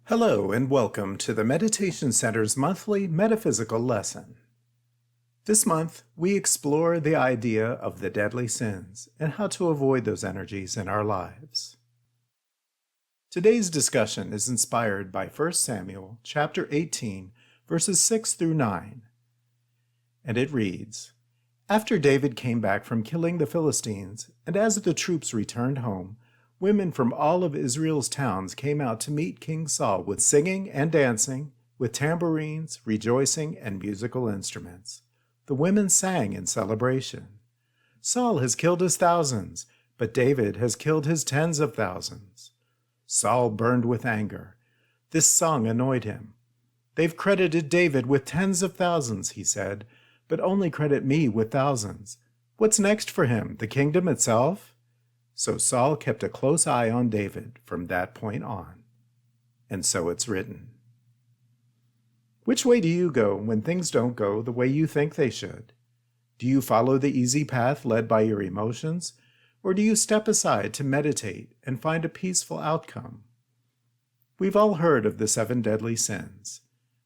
Hello and welcome to the Meditation Center's monthly metaphysical lesson. This month, we explore the idea of the deadly sins and how to avoid those energies in our lives. Today's discussion is inspired by 1 Samuel chapter 18, verses 6 through 9. And it reads, After David came back from killing the Philistines, and as the troops returned home, women from all of Israel's towns came out to meet King Saul with singing and dancing, with tambourines, rejoicing, and musical instruments. The women sang in celebration. Saul has killed his thousands, but David has killed his tens of thousands. Saul burned with anger. This song annoyed him. They've credited David with tens of thousands, he said, but only credit me with thousands. What's next for him, the kingdom itself? So Saul kept a close eye on David from that point on. And so it's written. Which way do you go when things don't go the way you think they should? Do you follow the easy path led by your emotions, or do you step aside to meditate and find a peaceful outcome? We've all heard of the 7 deadly sins: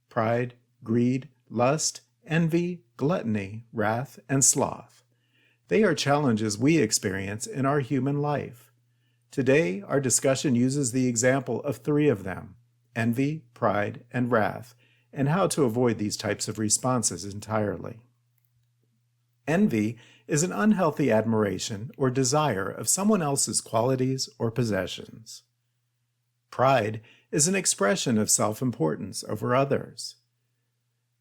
pride, greed, lust, envy, gluttony, wrath, and sloth. They are challenges we experience in our human life. Today, our discussion uses the example of 3 of them: envy, pride, and wrath, and how to avoid these types of responses entirely. Envy is an unhealthy admiration or desire of someone else's qualities or possessions. Pride is an expression of self-importance over others.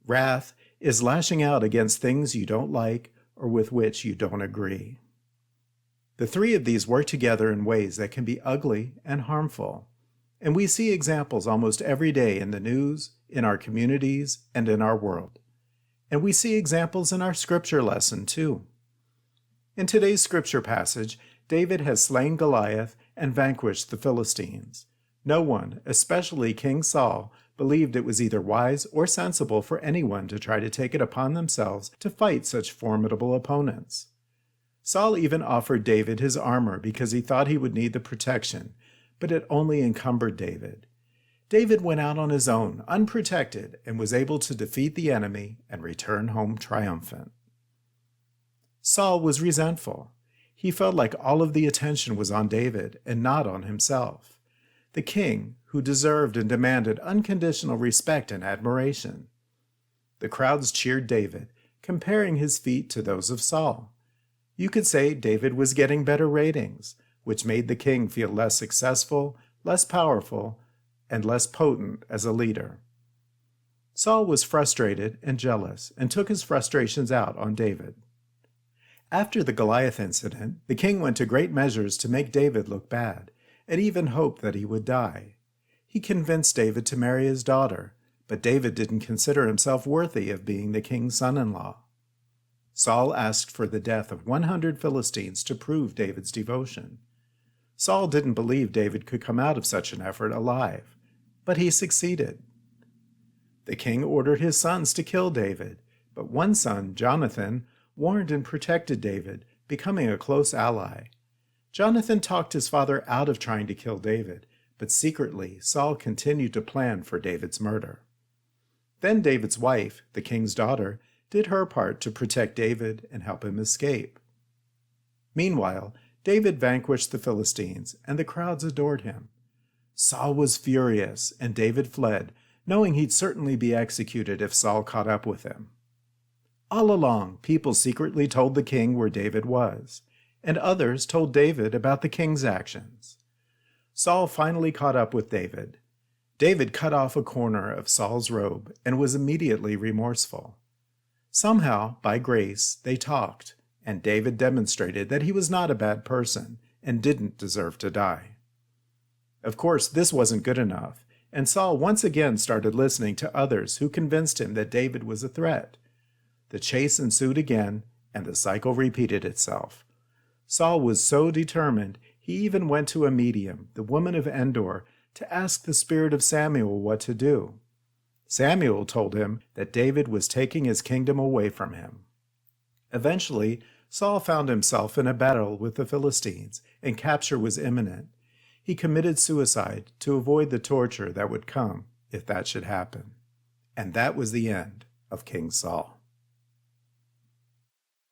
Wrath is lashing out against things you don't like or with which you don't agree. The 3 of these work together in ways that can be ugly and harmful, and we see examples almost every day in the news, in our communities, and in our world. And we see examples in our scripture lesson too. In today's scripture passage, David has slain Goliath and vanquished the Philistines. No one, especially King Saul, believed it was either wise or sensible for anyone to try to take it upon themselves to fight such formidable opponents. Saul even offered David his armor because he thought he would need the protection, but it only encumbered David. David went out on his own, unprotected, and was able to defeat the enemy and return home triumphant. Saul was resentful. He felt like all of the attention was on David and not on himself, the king who deserved and demanded unconditional respect and admiration. The crowds cheered David, comparing his feat to those of Saul. You could say David was getting better ratings, which made the king feel less successful, less powerful, and less potent as a leader. Saul was frustrated and jealous and took his frustrations out on David. After the Goliath incident, the king went to great measures to make David look bad, and even hoped that he would die. He convinced David to marry his daughter, but David didn't consider himself worthy of being the king's son-in-law. Saul asked for the death of 100 Philistines to prove David's devotion. Saul didn't believe David could come out of such an effort alive, but he succeeded. The king ordered his sons to kill David, but one son, Jonathan, warned and protected David, becoming a close ally. Jonathan talked his father out of trying to kill David, but secretly Saul continued to plan for David's murder. Then David's wife, the king's daughter, did her part to protect David and help him escape. Meanwhile, David vanquished the Philistines, and the crowds adored him. Saul was furious, and David fled, knowing he'd certainly be executed if Saul caught up with him. All along, people secretly told the king where David was, and others told David about the king's actions. Saul finally caught up with David. David cut off a corner of Saul's robe and was immediately remorseful. Somehow, by grace, they talked, and David demonstrated that he was not a bad person and didn't deserve to die. Of course, this wasn't good enough, and Saul once again started listening to others who convinced him that David was a threat. The chase ensued again, and the cycle repeated itself. Saul was so determined, he even went to a medium, the woman of Endor, to ask the spirit of Samuel what to do. Samuel told him that David was taking his kingdom away from him. Eventually, Saul found himself in a battle with the Philistines, and capture was imminent. He committed suicide to avoid the torture that would come if that should happen. And that was the end of King Saul.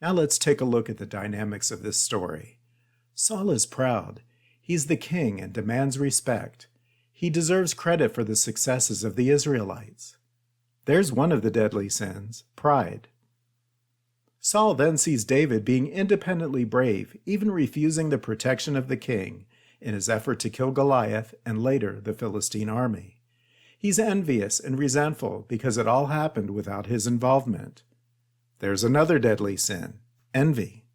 Now let's take a look at the dynamics of this story. Saul is proud. He's the king and demands respect. He deserves credit for the successes of the Israelites. There's one of the deadly sins, pride. Saul then sees David being independently brave, even refusing the protection of the king in his effort to kill Goliath and later the Philistine army. He's envious and resentful because it all happened without his involvement. There's another deadly sin, envy.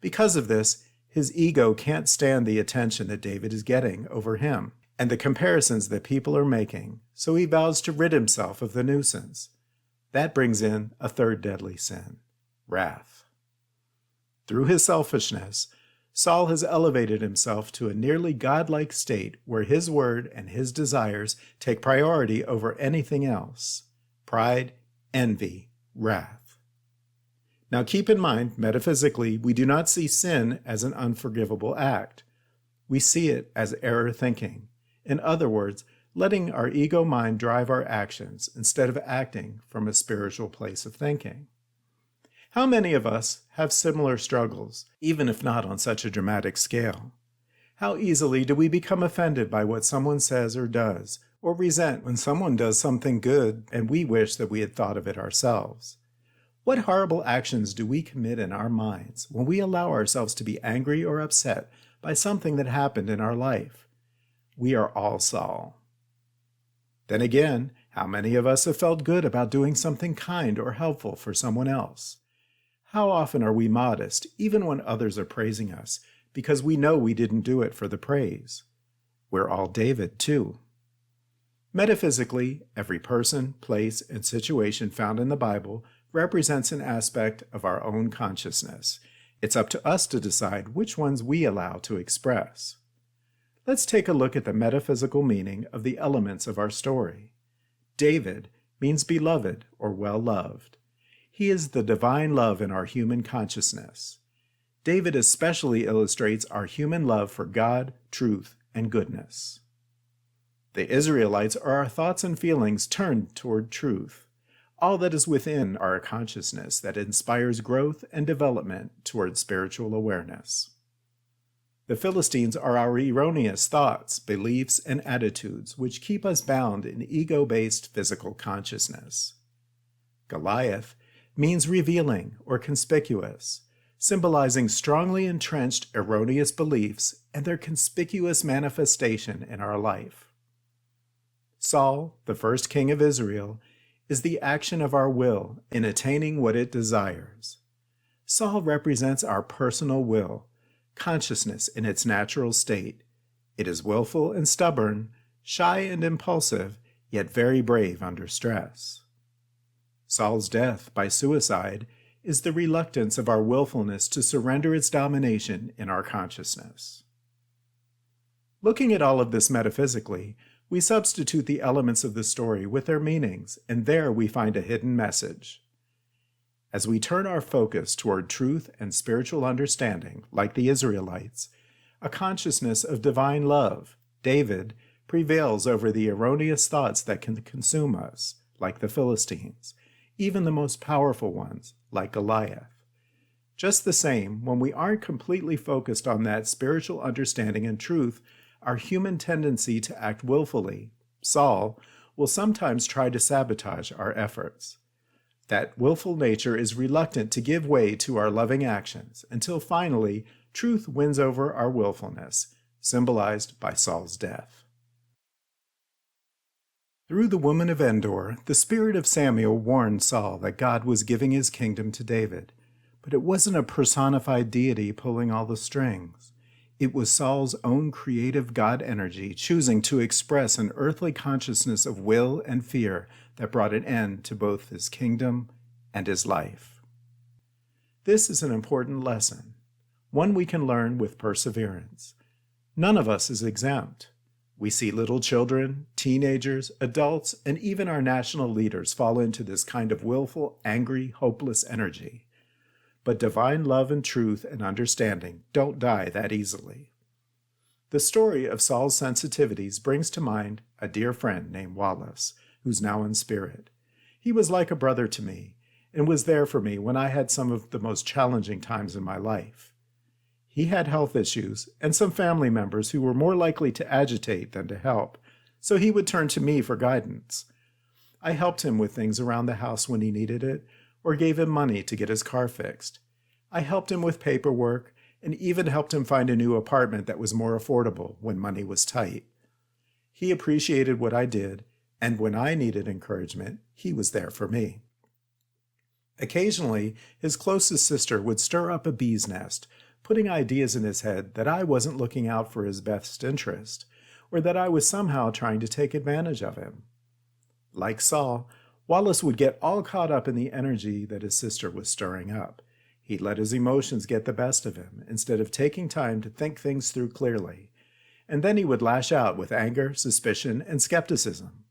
Because of this, his ego can't stand the attention that David is getting over him and the comparisons that people are making, so he vows to rid himself of the nuisance. That brings in a third deadly sin, wrath. Through his selfishness, Saul has elevated himself to a nearly godlike state where his word and his desires take priority over anything else. Pride, envy, wrath. Now keep in mind, metaphysically, we do not see sin as an unforgivable act. We see it as error thinking. In other words, letting our ego mind drive our actions instead of acting from a spiritual place of thinking. How many of us have similar struggles, even if not on such a dramatic scale? How easily do we become offended by what someone says or does, or resent when someone does something good and we wish that we had thought of it ourselves? What horrible actions do we commit in our minds when we allow ourselves to be angry or upset by something that happened in our life? We are all Saul. Then again, how many of us have felt good about doing something kind or helpful for someone else? How often are we modest, even when others are praising us, because we know we didn't do it for the praise? We're all David, too. Metaphysically, every person, place, and situation found in the Bible represents an aspect of our own consciousness. It's up to us to decide which ones we allow to express. Let's take a look at the metaphysical meaning of the elements of our story. David means beloved or well-loved. He is the divine love in our human consciousness. David especially illustrates our human love for God, truth, and goodness. The Israelites are our thoughts and feelings turned toward truth, all that is within our consciousness that inspires growth and development toward spiritual awareness. The Philistines are our erroneous thoughts, beliefs, and attitudes which keep us bound in ego-based physical consciousness. Goliath means revealing or conspicuous, symbolizing strongly entrenched erroneous beliefs and their conspicuous manifestation in our life. Saul, the first king of Israel, is the action of our will in attaining what it desires. Saul represents our personal will, consciousness in its natural state. It is willful and stubborn, shy and impulsive, yet very brave under stress. Saul's death by suicide is the reluctance of our willfulness to surrender its domination in our consciousness. Looking at all of this metaphysically, we substitute the elements of the story with their meanings, and there we find a hidden message. As we turn our focus toward truth and spiritual understanding, like the Israelites, a consciousness of divine love, David, prevails over the erroneous thoughts that can consume us, like the Philistines, even the most powerful ones, like Goliath. Just the same, when we aren't completely focused on that spiritual understanding and truth, our human tendency to act willfully, Saul, will sometimes try to sabotage our efforts. That willful nature is reluctant to give way to our loving actions until finally truth wins over our willfulness, symbolized by Saul's death. Through the woman of Endor, the spirit of Samuel warned Saul that God was giving his kingdom to David, but it wasn't a personified deity pulling all the strings. It was Saul's own creative God energy choosing to express an earthly consciousness of will and fear that brought an end to both his kingdom and his life. This is an important lesson, one we can learn with perseverance. None of us is exempt. We see little children, teenagers, adults, and even our national leaders fall into this kind of willful, angry, hopeless energy. But divine love and truth and understanding don't die that easily. The story of Saul's sensitivities brings to mind a dear friend named Wallace, who's now in spirit. He was like a brother to me, and was there for me when I had some of the most challenging times in my life. He had health issues and some family members who were more likely to agitate than to help, so he would turn to me for guidance. I helped him with things around the house when he needed it, or gave him money to get his car fixed. I helped him with paperwork, and even helped him find a new apartment that was more affordable when money was tight. He appreciated what I did, and when I needed encouragement, he was there for me. Occasionally, his closest sister would stir up a bee's nest, putting ideas in his head that I wasn't looking out for his best interest, or that I was somehow trying to take advantage of him. Like Saul, Wallace would get all caught up in the energy that his sister was stirring up. He'd let his emotions get the best of him instead of taking time to think things through clearly, and then he would lash out with anger, suspicion, and skepticism.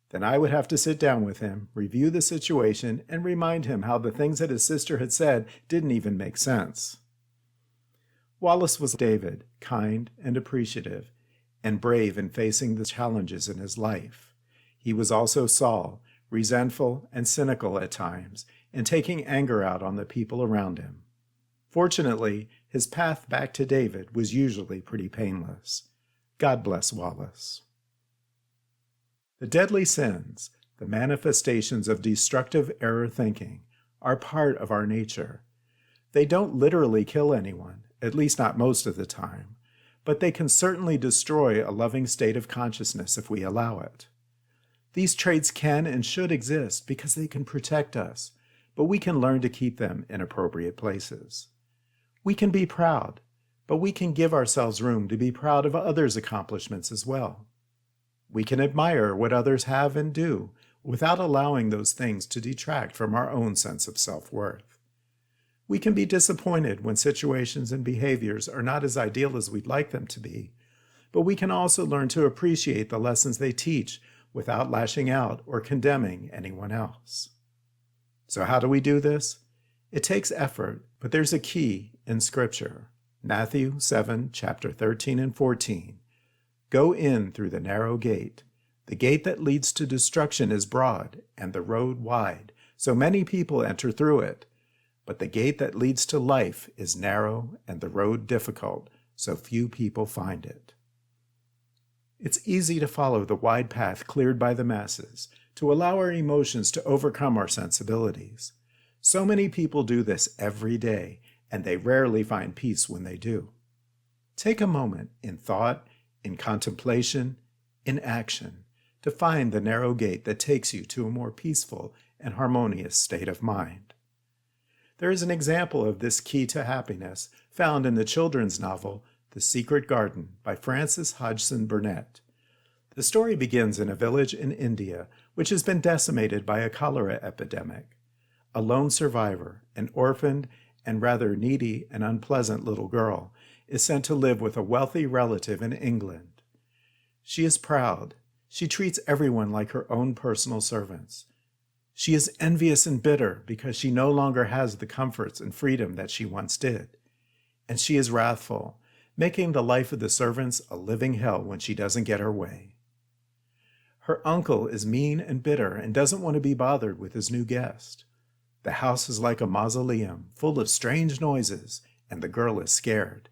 Then I would have to sit down with him, review the situation, and remind him how the things that his sister had said didn't even make sense. Wallace was David, kind and appreciative, and brave in facing the challenges in his life. He was also Saul, resentful and cynical at times, and taking anger out on the people around him. Fortunately, his path back to David was usually pretty painless. God bless Wallace. The deadly sins, the manifestations of destructive error thinking, are part of our nature. They don't literally kill anyone, at least not most of the time, but they can certainly destroy a loving state of consciousness if we allow it. These traits can and should exist because they can protect us, but we can learn to keep them in appropriate places. We can be proud, but we can give ourselves room to be proud of others' accomplishments as well. We can admire what others have and do without allowing those things to detract from our own sense of self-worth. We can be disappointed when situations and behaviors are not as ideal as we'd like them to be, but we can also learn to appreciate the lessons they teach without lashing out or condemning anyone else. So how do we do this? It takes effort, but there's a key in Scripture. Matthew 7, chapter 13 and 14. Go in through the narrow gate. The gate that leads to destruction is broad, and the road wide, so many people enter through it. But the gate that leads to life is narrow, and the road difficult, so few people find it. It's easy to follow the wide path cleared by the masses, to allow our emotions to overcome our sensibilities. So many people do this every day, and they rarely find peace when they do. Take a moment in thought, in contemplation, in action, to find the narrow gate that takes you to a more peaceful and harmonious state of mind. There is an example of this key to happiness found in the children's novel The Secret Garden by Frances Hodgson Burnett. The story begins in a village in India which has been decimated by a cholera epidemic. A lone survivor, an orphaned and rather needy and unpleasant little girl, is sent to live with a wealthy relative in England. She is proud. She treats everyone like her own personal servants. She is envious and bitter because she no longer has the comforts and freedom that she once did. And she is wrathful, making the life of the servants a living hell when she doesn't get her way. Her uncle is mean and bitter and doesn't want to be bothered with his new guest. The house is like a mausoleum, full of strange noises, and the girl is scared.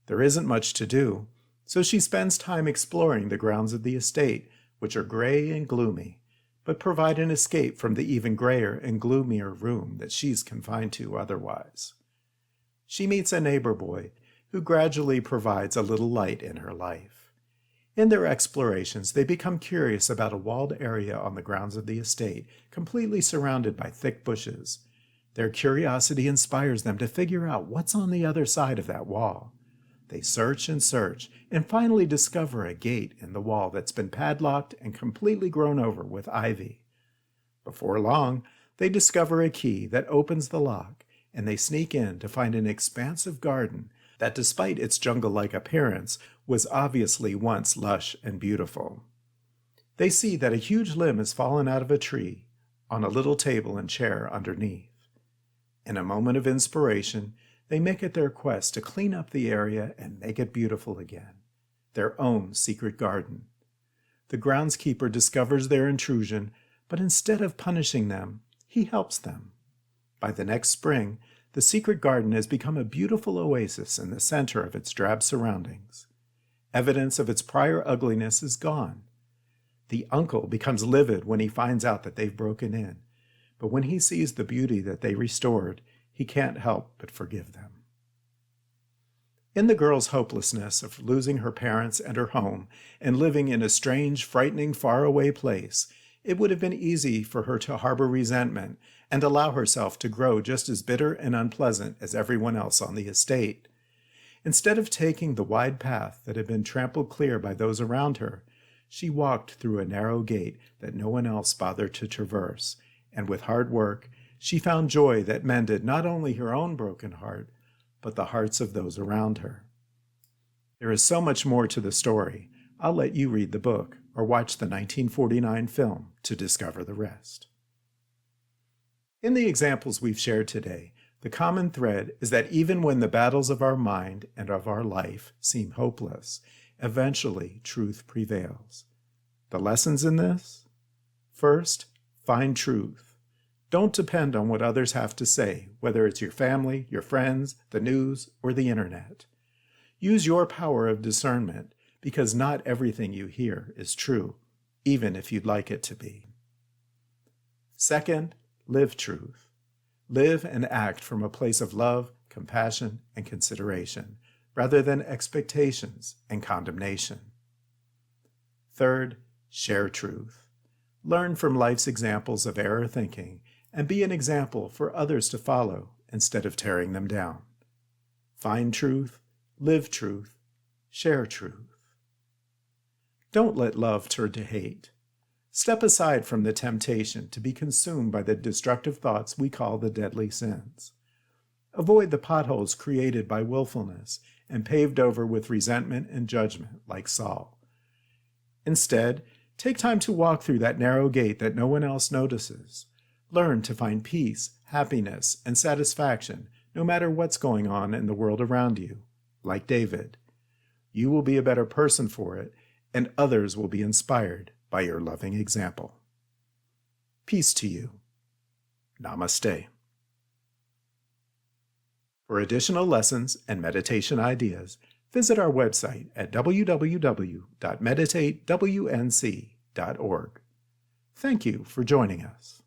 There isn't much to do, so she spends time exploring the grounds of the estate, which are gray and gloomy, but provide an escape from the even grayer and gloomier room that she's confined to otherwise. She meets a neighbor boy who gradually provides a little light in her life. In their explorations, they become curious about a walled area on the grounds of the estate, completely surrounded by thick bushes. Their curiosity inspires them to figure out what's on the other side of that wall. They search and finally discover a gate in the wall that's been padlocked and completely grown over with ivy. Before long, they discover a key that opens the lock, and they sneak in to find an expansive garden that, despite its jungle-like appearance, was obviously once lush and beautiful. They see that a huge limb has fallen out of a tree on a little table and chair underneath. In a moment of inspiration, they make it their quest to clean up the area and make it beautiful again. their own secret garden. The groundskeeper discovers their intrusion, but instead of punishing them, he helps them. By the next spring, the secret garden has become a beautiful oasis in the center of its drab surroundings. Evidence of its prior ugliness is gone. The uncle becomes livid when he finds out that they've broken in, but when he sees the beauty that they restored, he can't help but forgive them. In the girl's hopelessness of losing her parents and her home and living in a strange, frightening, faraway place, it would have been easy for her to harbor resentment and allow herself to grow just as bitter and unpleasant as everyone else on the estate. Instead of taking the wide path that had been trampled clear by those around her, she walked through a narrow gate that no one else bothered to traverse, and with hard work, she found joy that mended not only her own broken heart, but the hearts of those around her. There is so much more to the story. I'll let you read the book or watch the 1949 film to discover the rest. In the examples we've shared today, the common thread is that even when the battles of our mind and of our life seem hopeless, eventually truth prevails. The lessons in this? First, find truth. Don't depend on what others have to say, whether it's your family, your friends, the news, or the internet. Use your power of discernment, because not everything you hear is true, even if you'd like it to be. Second, live truth. Live and act from a place of love, compassion, and consideration, rather than expectations and condemnation. Third, share truth. Learn from life's examples of error thinking and be an example for others to follow instead of tearing them down. Find truth, live truth, share truth. Don't let love turn to hate. Step aside from the temptation to be consumed by the destructive thoughts we call the deadly sins. Avoid the potholes created by willfulness and paved over with resentment and judgment like Saul. Instead, take time to walk through that narrow gate that no one else notices. Learn to find peace, happiness, and satisfaction no matter what's going on in the world around you, like David. You will be a better person for it, and others will be inspired by your loving example. Peace to you. Namaste. For additional lessons and meditation ideas, visit our website at www.meditatewnc.org. Thank you for joining us.